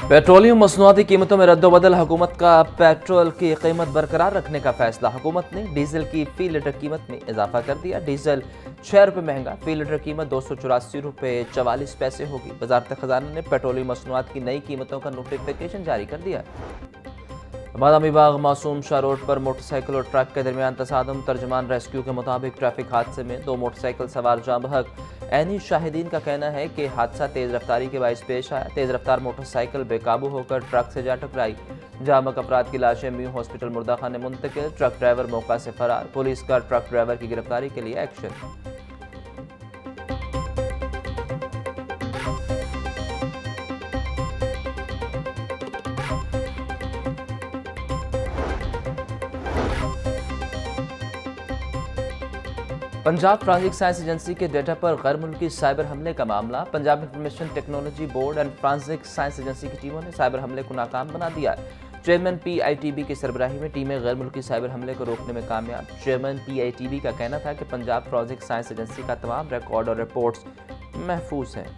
Petroleum मसनूआती कीमतों में रद्दोबदल, हुकूमत का पेट्रोल की कीमत बरकरार रखने का फैसला। हुकूमत ने डीजल की फी लीटर कीमत में इजाफा कर दिया। डीजल 6 रुपये महंगा, फी लीटर कीमत 284 रुपये 44 पैसे होगी। वजारत खजाना ने पेट्रोलियम मसनूआत की नई कीमतों का नोटिफिकेशन जारी कर दिया। बादामी बाग मासूम शाह रोड पर मोटरसाइकिल और ट्रक के दरमियान तसादम। तर्जमान रेस्क्यू के मुताबिक ट्रैफिक हादसे में 2 मोटरसाइकिल सवार जाँ बहक। ऐनी शाहिदीन का कहना है कि हादसा तेज रफ्तारी के बायस पेश आया। तेज रफ्तार मोटरसाइकिल बेकाबू होकर ट्रक से जा टकराई। जाँ बहक अफराद की लाशें म्यू हॉस्पिटल मुर्दाखाने मुंतकिल। ट्रक ड्राइवर मौका से फरार। पुलिस का ट्रक ड्राइवर की गिरफ्तारी के लिए action. Punjab forensic science agency के डेटा पर गैर मुल्की साइबर हमले का मामला। Punjab information technology board and forensic science agency की टीमों ने साइबर हमले को नाकाम बना दिया। चेयरमैन PITB की सरबराही में टीमें गैर मुल्की साइबर हमले को रोकने में कामयाब। चेयरमैन PITB का कहना था कि पंजाब फ्रांसिक साइंस एजेंसी का तमाम रिकॉर्ड और रिपोर्ट्स महफूज हैं।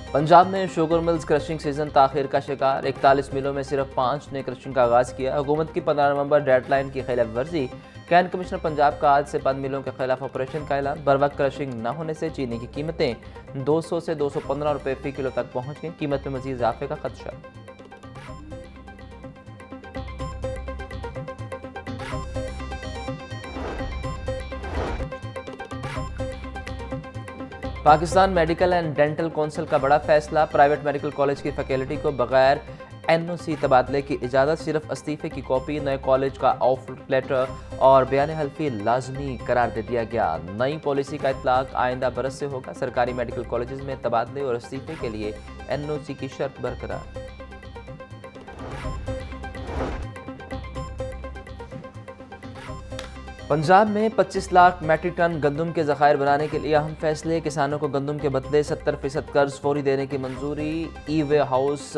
पंजाब में शुगर मिल्स क्रशिंग सीजन ताखिर का शिकार। 41 मिलों में सिर्फ 5 ने क्रशिंग का आगाज किया। हुकूमत की 15 नवंबर डेडलाइन की खिलाफ वर्जी। कैन कमिश्नर पंजाब का आज से बंद मिलों के खिलाफ ऑपरेशन का ऐलान। बर वक्त क्रशिंग न होने से चीनी की कीमतें 200 से 215 रुपये फी किलो तक पहुंच गई। कीमत में मजीद इजाफे का खदशा। Pakistan medical and dental council का बड़ा फैसला। प्राइवेट मेडिकल कॉलेज की फैकल्टी को बगैर NOC तबादले की इजाज़त। सिर्फ इस्तीफे की कॉपी, नए कॉलेज का ऑफर लेटर और बयान हल्फी लाजमी करार दे दिया गया। नई पॉलिसी का इतलाक आइंदा बरस से होगा। सरकारी मेडिकल कॉलेज में तबादले और इस्तीफे के लिए NOC की शर्त बरकरार। पंजाब में 25 लाख मैट्रिक टन गंदम के ज़खायर बनाने के लिए अहम फैसले। किसानों को गंदम के बदले 70% कर्ज फौरी देने की मंजूरी। वे हाउस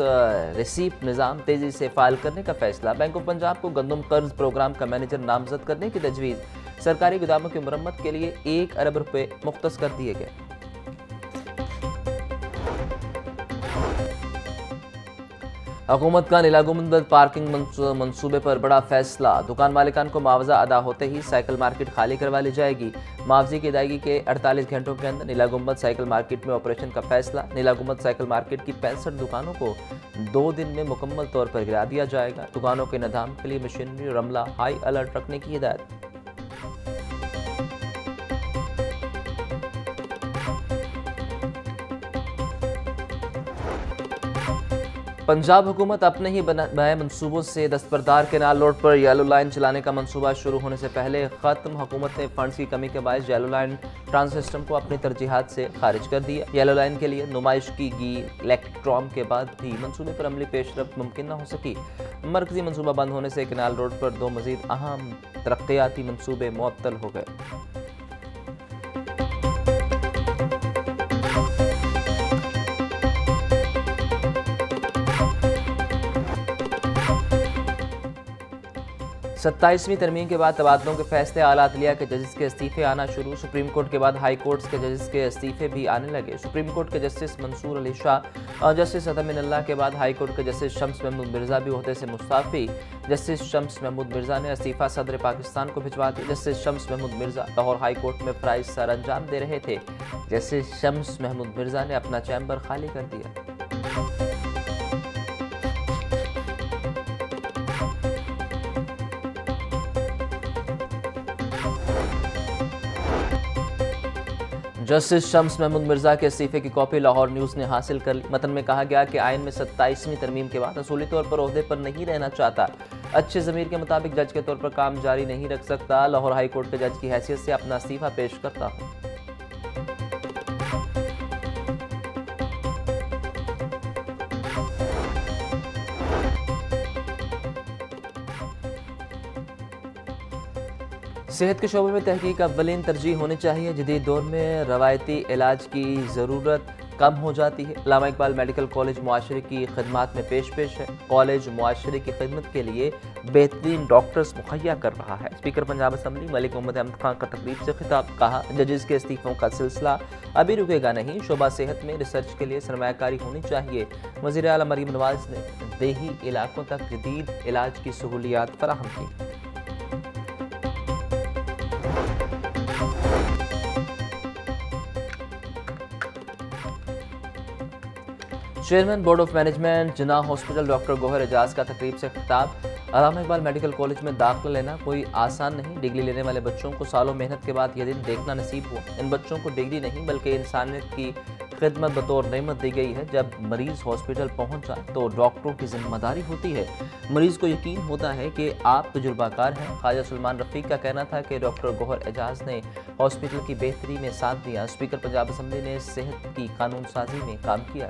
रिसीप्ट निज़ाम तेज़ी से फाइल करने का फैसला। बैंक ऑफ पंजाब को गंदम कर्ज प्रोग्राम का मैनेजर नामजद करने की तजवीज़। सरकारी गोदामों की मरम्मत के लिए 1 अरब रुपये मुख्तस कर दिए गए। हुकूमत का नीलागुंबद पार्किंग मंसूबे पर बड़ा फैसला। दुकान मालिकान को मुआवजा अदा होते ही साइकिल मार्केट खाली करवा ली जाएगी। मुआवजे की अदायगी के 48 घंटों के अंदर नीलागुंबद साइकिल मार्केट में ऑपरेशन का फैसला। नीलागुंबद साइकिल मार्केट की 65 दुकानों को 2 दिन में मुकम्मल तौर पर गिरा दिया जाएगा। दुकानों के निजाम के लिए मशीनरी और अमला हाई अलर्ट रखने की हिदायत। पंजाब हुकूमत अपने ही बनाए मंसूबों से दस्तबरदार केनाल रोड पर येलो लाइन चलाने का मंसूबा शुरू होने से पहले खत्म। हुकूमत ने फंड्स की कमी के बायस येलो लाइन ट्रांस सिस्टम को अपनी तरजीहात से खारिज कर दिया। येलो लाइन के लिए नुमाइश की गई इलेक्ट्रॉम के बाद भी मंसूबे पर अमली पेशरफ्त मुमकिन न हो सकी। मरकजी मंसूबा बंद होने से केनाल रोड पर 2 मजीद अहम तरक्याती मंसूबे मुअत्तल हो गए। सत्ताईसवीं तरमीम के बाद तबादलों के फैसले। आला अदलिया के जजेस के इस्तीफे आना शुरू। सुप्रीम कोर्ट के बाद हाई कोर्ट्स के जजेस के इस्तीफे भी आने लगे। सुप्रीम कोर्ट के जस्टिस मंसूर अली शाह और जस्टिस अदम मिनल्लाह के बाद हाई कोर्ट के जस्टिस शम्स महमूद मिर्जा भी ओहदे से मुस्ताफ़ी। जस्टिस शम्स महमूद मिर्जा ने इस्तीफा सदर पाकिस्तान को भिजवा दिया। Justice Shams Mahmood Mirza Lahore High Court में फ़राइज़ सर अंजाम दे रहे थे। जस्टिस शम्स महमूद मिर्जा ने अपना चैम्बर खाली कर दिया। जस्टिस शम्स महमूद मिर्जा के इस्तीफे की कॉपी लाहौर न्यूज़ ने हासिल कर ली। मतन में कहा गया कि आइन में 27वीं तरमीम के बाद असूली तौर पर ओहदे पर नहीं रहना चाहता। अच्छे ज़मीर के मुताबिक जज के तौर पर काम जारी नहीं रख सकता। लाहौर हाई कोर्ट के जज की हैसियत से अपना इस्तीफा पेश करता हूँ। सेहत के शोबे में तहकीक अव्वलीन तरजीह होनी चाहिए। जदीद दौर में रवायती इलाज की ज़रूरत कम हो जाती है। अल्लामा इकबाल मेडिकल कॉलेज मुआशरे की खिदमत में पेश है। कॉलेज मुआशरे की खिदमत के लिए बेहतरीन डॉक्टर्स मुहैया कर रहा है। स्पीकर पंजाब असम्बली मलिक मोहम्मद अहमद खान का तकरीब से खिताब। कहा, जजेस के इस्तीफों का सिलसिला अभी रुकेगा नहीं। शोबा सेहत में रिसर्च के लिए सरमायाकारी होनी चाहिए। वज़ीर आला मरीम नवाज ने देही इलाकों तक जदीद इलाज की सहूलियात फराहम की। Chairman board of management Jinnah hospital doctor Gohar Ejaz का तकरीब से खिताब। अल्लामा इकबाल मेडिकल कॉलेज में दाखिला लेना कोई आसान नहीं। डिग्री लेने वाले बच्चों को सालों मेहनत के बाद यह दिन देखना नसीब हुआ। इन बच्चों को डिग्री नहीं बल्कि इंसानियत की खिदमत बतौर नेमत दी गई है। जब मरीज हॉस्पिटल पहुंचा तो डॉक्टरों की जिम्मेदारी होती है। मरीज को यकीन होता है कि आप तजुर्बाकार हैं। ख्वाजा सलमान रफीक का कहना था कि डॉक्टर गौहर एजाज ने हॉस्पिटल की बेहतरी में साथ दिया। स्पीकर पंजाब असम्बली ने सेहत की कानून साजी में काम किया।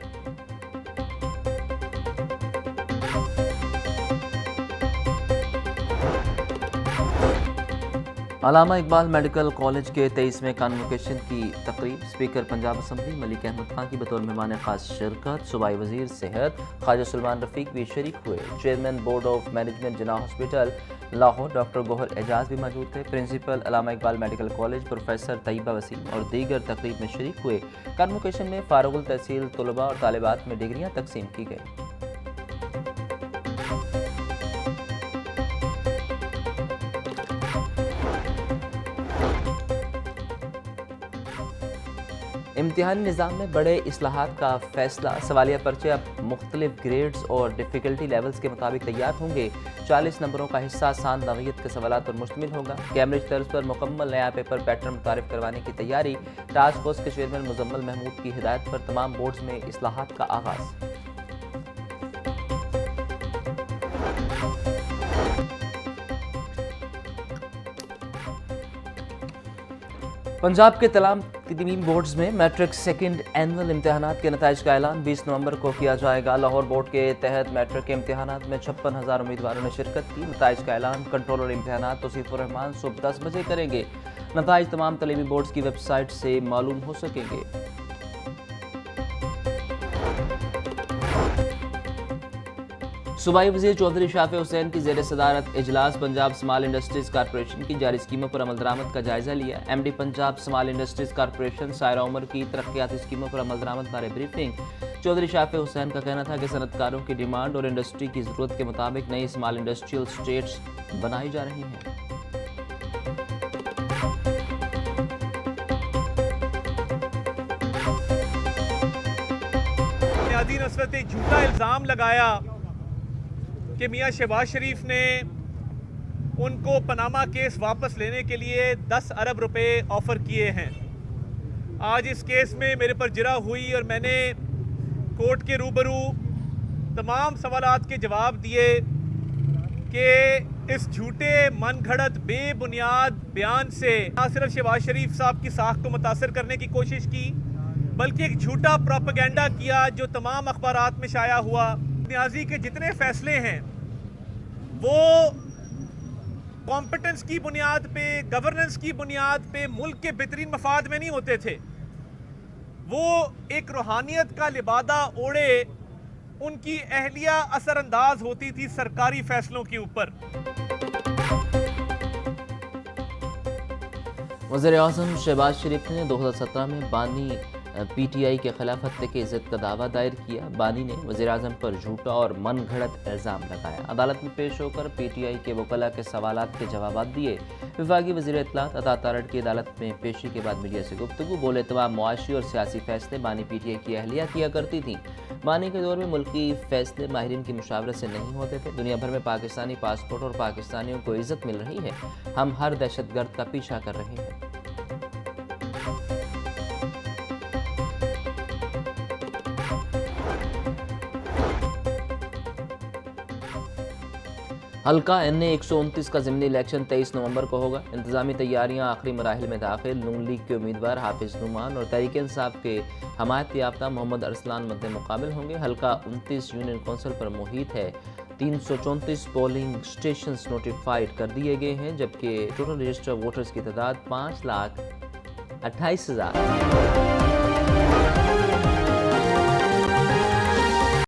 अल्लामा इकबाल मेडिकल कॉलेज के 23वें कॉन्वोकेशन की तकरीब। स्पीकर पंजाब असम्बली मलिक अहमद खान की बतौर मेहमान खास शिरकत। सूबाई वजीर सेहत ख्वाजा सलमान रफीक भी शरीक हुए। Chairman board of management Jinnah hospital Lahore doctor Gohar Ejaz भी मौजूद थे। Principal Allama Iqbal medical college professor Tayyaba Waseem और दीगर तकरीब में शरीक हुए। कॉन्वोकेशन में फारुगुल तहसील तलबा और तालिबात में डिग्रियाँ तकसीम की गई। इम्तिहानी निज़ाम में बड़े इस्लाहात का फैसला। सवालिया पर्चे अब मुख्तलिफ ग्रेड्स और डिफ़िकल्टी लेवल्स के मुताबिक तैयार होंगे। 40 नंबरों का हिस्सा आसान नौइयत के सवालात पर मुश्तमिल होगा। कैम्ब्रिज तर्ज पर मुकम्मल नया पेपर पैटर्न मुतारिफ करवाने की तैयारी। टास्क फोर्स के चेयरमैन मुजम्मल महमूद की हिदायत पर तमाम बोर्ड्स में इस्लाहात का आगाज़। पंजाब के तमाम बोर्ड्स में मैट्रिक सेकंड एनुअल इम्तहानात के नताइज का ऐलान 20 नवंबर को किया जाएगा। लाहौर बोर्ड के तहत मैट्रिक के इम्तहानात में 56,000 उम्मीदवारों ने शिरकत की। नताइज का ऐलान कंट्रोलर इम्तहानात तौसीफुर रहमान सुबह 10 बजे करेंगे। नताइज तमाम तलीमी बोर्ड्स की वेबसाइट से मालूम हो सकेंगे। सूबाई वज़ीर चौधरी शाफे हुसैन की ज़ेर सदारत इजलास पंजाब स्मॉल इंडस्ट्रीज़ कॉरपोरेशन की जारी स्कीमों पर अमल दरामद का जायजा लिया। MD Punjab small industries corporation Saira Umar की तरक्याती स्कीमों पर अमल दरामद बारे ब्रीफिंग। चौधरी शाफे हुसैन का कहना था कि सनतकारों की डिमांड और इंडस्ट्री की ज़रूरत के मुताबिक नई स्मॉल इंडस्ट्रियल स्टेट्स बनाई जा रही हैं। नसरत ने झूठा इल्ज़ाम लगाया कि मियां शहबाज शरीफ ने उनको पनामा केस वापस लेने के लिए 10 अरब रुपए ऑफ़र किए हैं। आज इस केस में मेरे पर जिरा हुई और मैंने कोर्ट के रूबरू तमाम सवालात के जवाब दिए कि इस झूठे मनगढ़ंत बेबुनियाद बयान से ना सिर्फ शहबाज शरीफ साहब की साख को मुतासर करने की कोशिश की बल्कि एक झूठा प्रोपेगेंडा किया जो तमाम अखबारात में शाया हुआ। न्याजी के जितने फैसले हैं वो कॉम्पिटेंस की बुनियाद पे, गवर्नेंस की बुनियाद पे, मुल्क के बेहतरीन मफाद में नहीं होते थे। वो एक रूहानियत का लिबादा ओढ़े उनकी अहलिया असरअंदाज होती थी सरकारी फैसलों के ऊपर। वज़ीर-ए-आज़म शहबाज शरीफ ने 2017 में बानी PTI के खिलाफ हत्या की इज्जत का दावा दायर किया। बानी ने वज़ीर-ए-आज़म पर झूठा और मनगढ़ंत इल्ज़ाम लगाया। अदालत में पेश होकर PTI के वकला के सवालात के जवाब दिए। विफाकी वज़ीर इत्तलात अता तारड़ की अदालत में पेशी के बाद मीडिया से गुफ्तगू। बोले, तमाम मुआशी और सियासी फैसले बानी PTI की अहलिया किया करती थी। बानी के दौर में मुल्की फैसले माहिरीन की मुशावरत से नहीं होते थे। दुनिया भर में पाकिस्तानी पासपोर्ट और पाकिस्तानियों को इज्जत मिल रही है। हम हर दहशतगर्द का पीछा कर रहे हैं। हल्का NA 129 का ज़िमनी इलेक्शन 23 नवंबर को होगा। इंतजामी तैयारियां आखिरी मराहिल में दाखिल। नून लीग के उम्मीदवार हाफिज नुमान और तहरीक इंसाफ के हमायत याफ्ता मोहम्मद अरसलान मद्दे मुकाबिल होंगे। हल्का 29 यूनियन कौंसिल पर मुहित है। 334 पोलिंग स्टेशंस नोटिफाइड कर दिए गए हैं, जबकि टोटल रजिस्टर वोटर्स की तादाद 5,28,000